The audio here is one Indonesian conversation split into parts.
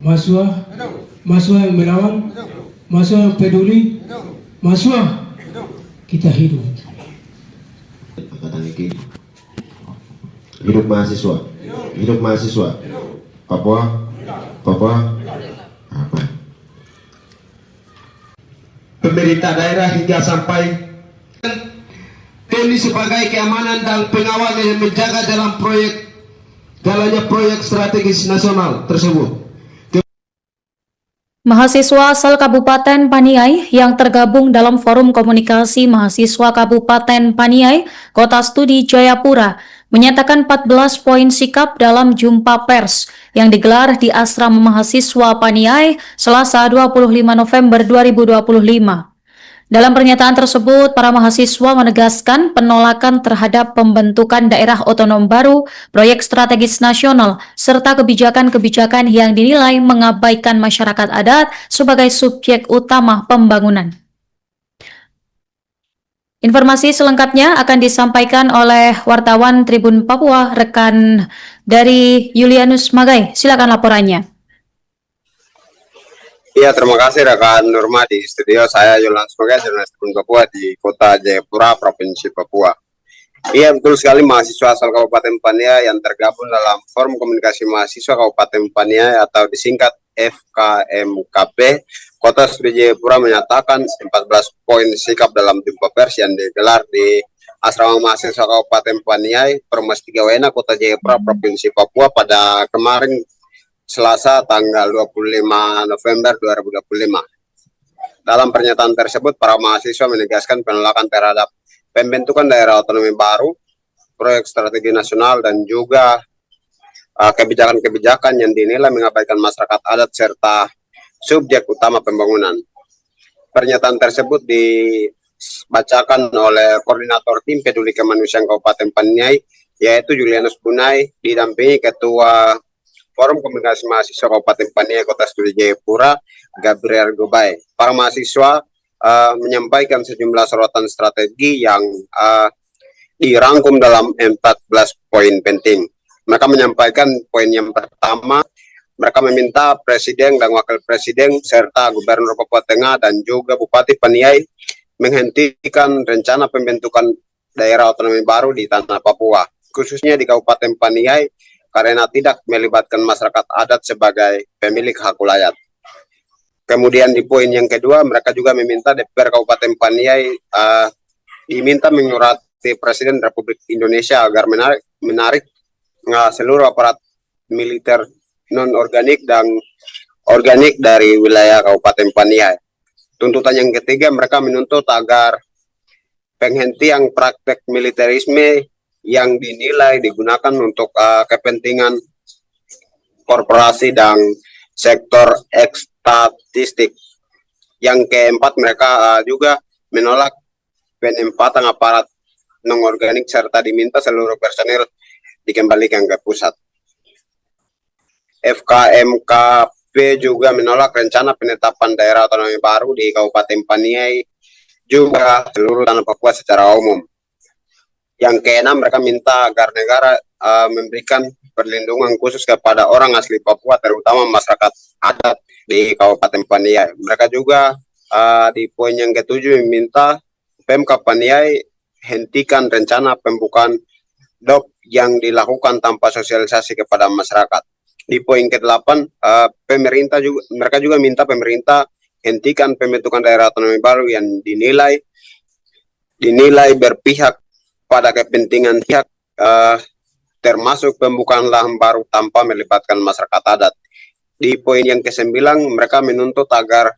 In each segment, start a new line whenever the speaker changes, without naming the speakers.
mahasiswa, mahasiswa yang merawat, mahasiswa yang peduli, mahasiswa kita hidup.
Hidup mahasiswa, hidup mahasiswa. Papua, Papua, apa? Pemerintah daerah hingga sampai TNI sebagai keamanan dan pengawal yang menjaga dalam jalannya proyek strategis nasional tersebut.
Mahasiswa asal Kabupaten Paniai yang tergabung dalam Forum Komunikasi Mahasiswa Kabupaten Paniai, Kota Studi Jayapura, menyatakan 14 poin sikap dalam jumpa pers yang digelar di Asrama Mahasiswa Paniai, Selasa 25 November 2025. Dalam pernyataan tersebut, para mahasiswa menegaskan penolakan terhadap pembentukan daerah otonom baru, proyek strategis nasional, serta kebijakan-kebijakan yang dinilai mengabaikan masyarakat adat sebagai subjek utama pembangunan. Informasi selengkapnya akan disampaikan oleh wartawan Tribun Papua, rekan dari Julianus Magai. Silakan laporannya.
Iya, terima kasih rekan Nurma di studio. Saya Julianus Magai, jurnalis Tribun Papua di Kota Jayapura, Provinsi Papua. Iya, betul sekali, mahasiswa asal Kabupaten Paniai yang tergabung dalam Forum Komunikasi Mahasiswa Kabupaten Paniai atau disingkat FKMKP, Kota Studi Jayapura menyatakan 14 poin sikap dalam jumpa pers yang digelar di Asrama Mahasiswa Kabupaten Paniai, Permas 3 Wena, Kota Jayapura, Provinsi Papua pada kemarin Selasa tanggal 25 November 2025. Dalam pernyataan tersebut, para mahasiswa menegaskan penolakan terhadap pembentukan daerah otonomi baru, proyek strategi nasional, dan juga kebijakan-kebijakan yang dinilai mengabaikan masyarakat adat serta subjek utama pembangunan. Pernyataan tersebut dibacakan oleh Koordinator Tim Peduli Kemanusiaan Kabupaten Paniai, yaitu Julianus Bunai, didampingi Ketua Forum Komunikasi Mahasiswa Kabupaten Paniai Kota Studi Jayapura, Gabriel Gobai. Para mahasiswa menyampaikan sejumlah sorotan strategi yang dirangkum dalam 14 poin penting. Mereka menyampaikan poin yang pertama, mereka meminta Presiden dan Wakil Presiden serta Gubernur Papua Tengah dan juga Bupati Paniai menghentikan rencana pembentukan daerah otonomi baru di tanah Papua, khususnya di Kabupaten Paniai, karena tidak melibatkan masyarakat adat sebagai pemilik hak wilayah. Kemudian di poin yang kedua, mereka juga meminta DPR Kabupaten Paniai diminta menyurati Presiden Republik Indonesia agar menarik seluruh aparat militer non-organik dan organik dari wilayah Kabupaten Paniai. Tuntutan yang ketiga, mereka menuntut agar penghentian praktek militerisme yang dinilai digunakan untuk kepentingan korporasi dan sektor statistik. Yang keempat, mereka juga menolak penempatan aparat non-organik serta diminta seluruh personil dikembalikan ke pusat. FKMKP juga menolak rencana penetapan daerah otonomi baru di Kabupaten Paniai juga seluruh tanah Papua secara umum. Yang keenam, mereka minta agar negara memberikan perlindungan khusus kepada orang asli Papua, terutama masyarakat adat di Kabupaten Paniai. Mereka juga di poin yang ketujuh meminta Pemkab Paniai hentikan rencana pembukaan DOP yang dilakukan tanpa sosialisasi kepada masyarakat. Di poin ke-8, mereka juga minta pemerintah hentikan pembentukan daerah otonomi baru yang dinilai berpihak pada kepentingan pihak termasuk pembukaan lahan baru tanpa melibatkan masyarakat adat. Di poin yang ke-9, mereka menuntut agar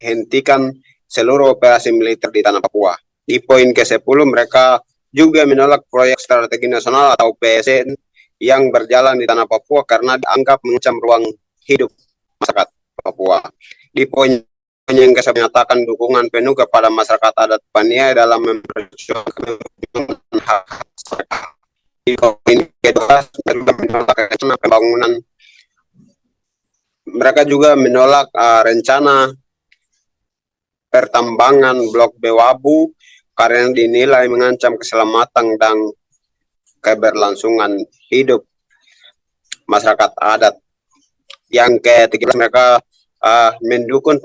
hentikan seluruh operasi militer di tanah Papua. Di poin ke-10, mereka juga menolak proyek strategi nasional atau PSN yang berjalan di tanah Papua karena dianggap mengancam ruang hidup masyarakat Papua. Di poin yang ke-11 menyatakan dukungan penuh kepada masyarakat adat Paniai dalam memperjuangkan hak masyarakat. Di poin ke-12, mereka menolak rencana pembangunan. Mereka juga menolak rencana pertambangan Blok B Wabu karena dinilai mengancam keselamatan dan keberlangsungan hidup masyarakat adat. Yang ke-13 mereka mendukung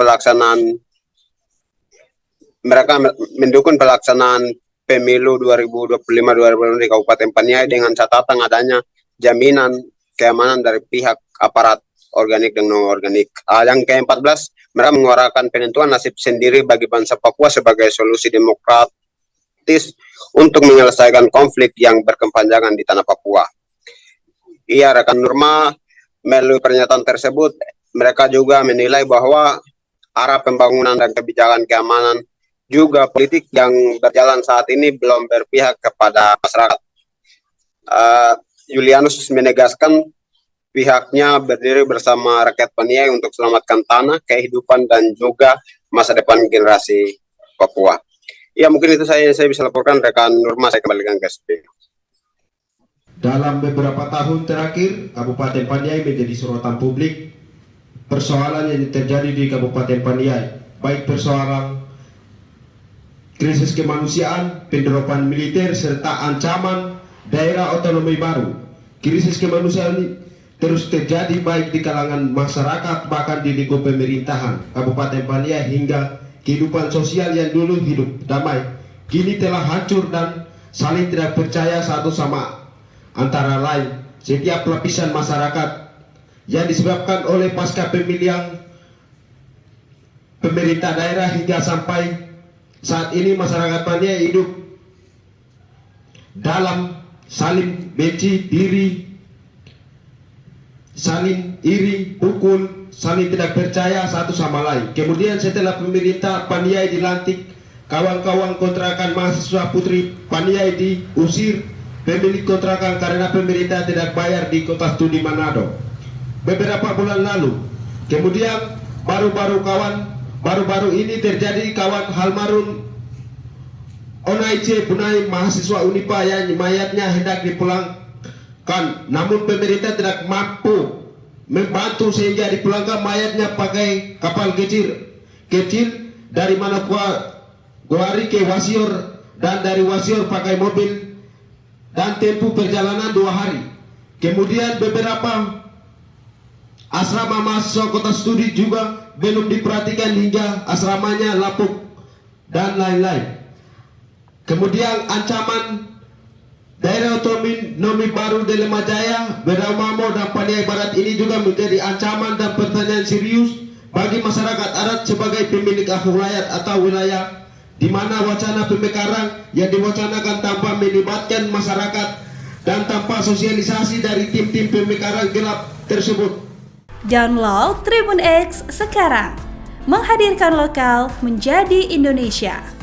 pelaksanaan pemilu 2025-2026 di Kabupaten Paniai dengan catatan adanya jaminan keamanan dari pihak aparat organik dan non-organik. Yang ke-14, mereka mengeluarkan penentuan nasib sendiri bagi bangsa Papua sebagai solusi demokratis untuk menyelesaikan konflik yang berkepanjangan di tanah Papua. Iya, rekan Nurma, melalui pernyataan tersebut, mereka juga menilai bahwa arah pembangunan dan kebijakan keamanan juga politik yang berjalan saat ini belum berpihak kepada masyarakat. Julianus menegaskan pihaknya berdiri bersama rakyat Paniai untuk selamatkan tanah, kehidupan, dan juga masa depan generasi Papua. Ya, mungkin itu saya bisa laporkan. Rekan Nurma, saya kembalikan ke studio.
Dalam beberapa tahun terakhir, Kabupaten Paniai menjadi sorotan publik. Persoalan yang terjadi di Kabupaten Paniai, baik persoalan krisis kemanusiaan, penerapan militer, serta ancaman daerah otonomi baru. Krisis kemanusiaan ini terus terjadi baik di kalangan masyarakat, bahkan di lingkup pemerintahan Kabupaten Paniai, hingga kehidupan sosial yang dulu hidup damai kini telah hancur dan saling tidak percaya satu sama antara lain. Setiap lapisan masyarakat yang disebabkan oleh pasca pemilihan pemerintah daerah hingga sampai saat ini masyarakat Paniai hidup dalam saling benci diri, saling iri, pukul, saling tidak percaya satu sama lain. Kemudian setelah pemerintah Paniai dilantik, kawan-kawan kontrakan mahasiswa putri Paniai diusir pemilik kontrakan karena pemerintah tidak bayar di Kota Studi Manado beberapa bulan lalu. Kemudian baru-baru ini terjadi kawan Halmarun Onaice Bunai, mahasiswa Unipa yang mayatnya hendak dipulangkan, namun pemerintah tidak mampu membantu sehingga dipulangkan mayatnya pakai kapal kecil dari Manokwari ke Wasior, dan dari Wasior pakai mobil dan tempuh perjalanan 2 hari. Kemudian beberapa asrama mahasiswa Kota Studi juga belum diperhatikan hingga asramanya lapuk dan lain-lain. Kemudian ancaman daerah otonomi baru Delema Jaya, Bedamamo, dan Paniai Barat ini juga menjadi ancaman dan pertanyaan serius bagi masyarakat adat sebagai pemilik hak wilayah atau wilayah di mana wacana pemekaran yang diwacanakan tanpa melibatkan masyarakat dan tanpa sosialisasi dari tim-tim pemekaran gelap tersebut.
Download Tribun X sekarang, menghadirkan lokal menjadi Indonesia.